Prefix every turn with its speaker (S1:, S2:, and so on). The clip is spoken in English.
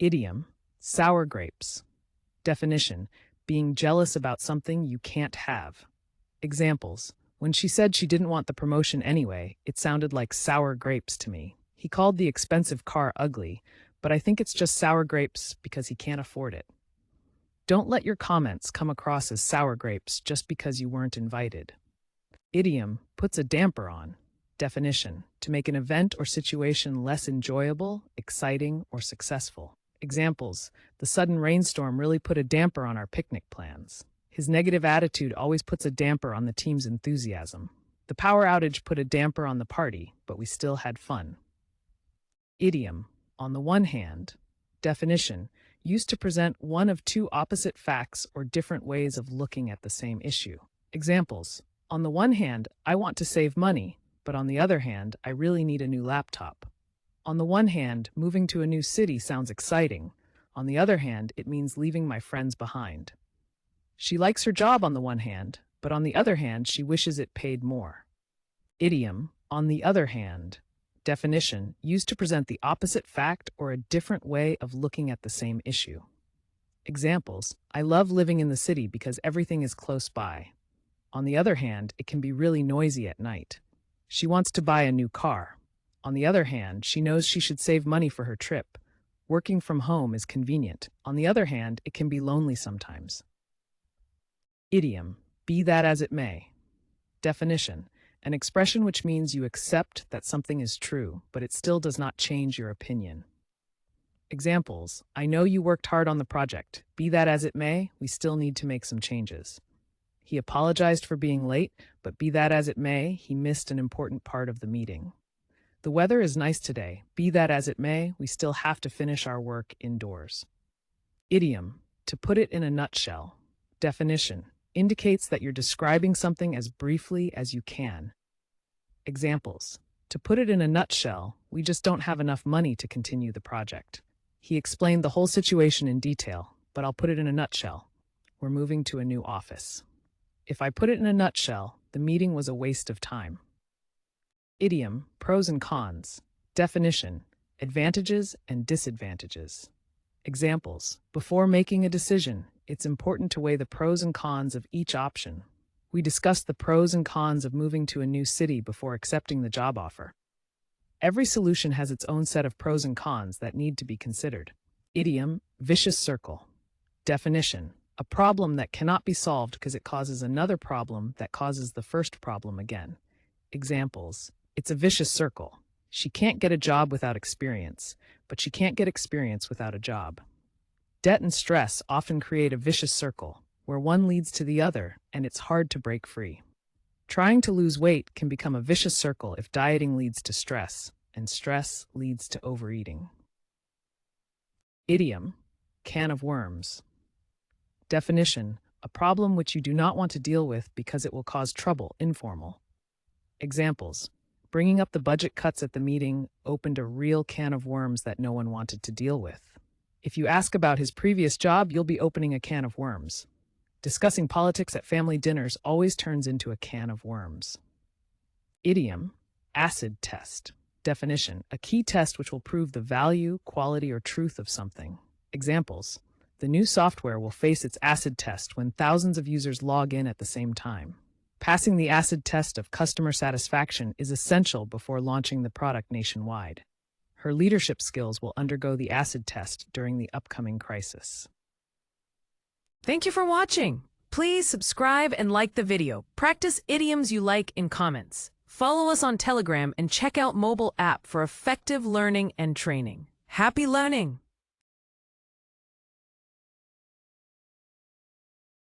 S1: Idiom, sour grapes. Definition, being jealous about something you can't have. Examples, when she said she didn't want the promotion anyway, it sounded like sour grapes to me. He called the expensive car ugly, but I think it's just sour grapes because he can't afford it. Don't let your comments come across as sour grapes just because you weren't invited. Idiom, puts a damper on. Definition, to make an event or situation less enjoyable, exciting, or successful. Examples, the sudden rainstorm really put a damper on our picnic plans. His negative attitude always puts a damper on the team's enthusiasm. The power outage put a damper on the party, but we still had fun. Idiom, on the one hand. Definition, used to present one of two opposite facts or different ways of looking at the same issue. Examples, on the one hand, I want to save money, but on the other hand, I really need a new laptop. On the one hand, moving to a new city sounds exciting. On the other hand, it means leaving my friends behind. She likes her job on the one hand, but on the other hand, she wishes it paid more. Idiom, on the other hand. Definition, used to present the opposite fact or a different way of looking at the same issue. Examples, I love living in the city because everything is close by. On the other hand, it can be really noisy at night. She wants to buy a new car. On the other hand, she knows she should save money for her trip. Working from home is convenient. On the other hand, it can be lonely sometimes. Idiom, be that as it may. Definition, an expression which means you accept that something is true, but it still does not change your opinion. Examples, I know you worked hard on the project. Be that as it may, we still need to make some changes. He apologized for being late, but be that as it may, he missed an important part of the meeting. The weather is nice today. Be that as it may, we still have to finish our work indoors. Idiom, to put it in a nutshell. Definition, indicates that you're describing something as briefly as you can. Examples, to put it in a nutshell, we just don't have enough money to continue the project. He explained the whole situation in detail, but I'll put it in a nutshell. We're moving to a new office. If I put it in a nutshell, the meeting was a waste of time. Idiom, pros and cons. Definition, advantages and disadvantages. Examples, before making a decision, it's important to weigh the pros and cons of each option. We discussed the pros and cons of moving to a new city before accepting the job offer. Every solution has its own set of pros and cons that need to be considered. Idiom, vicious circle. Definition, a problem that cannot be solved because it causes another problem that causes the first problem again. Examples, it's a vicious circle. She can't get a job without experience, but she can't get experience without a job. Debt and stress often create a vicious circle, where one leads to the other, and it's hard to break free. Trying to lose weight can become a vicious circle if dieting leads to stress, and stress leads to overeating. Idiom, can of worms. Definition, a problem which you do not want to deal with because it will cause trouble, informal. Examples, bringing up the budget cuts at the meeting opened a real can of worms that no one wanted to deal with. If you ask about his previous job, you'll be opening a can of worms. Discussing politics at family dinners always turns into a can of worms. Idiom, acid test. Definition, a key test which will prove the value, quality, or truth of something. Examples, the new software will face its acid test when thousands of users log in at the same time. Passing the acid test of customer satisfaction is essential before launching the product nationwide. Her leadership skills will undergo the acid test during the upcoming crisis.
S2: Thank you for watching. Please subscribe and like the video. Practice idioms you like in comments. Follow us on Telegram and check out mobile app for effective learning and training. Happy learning!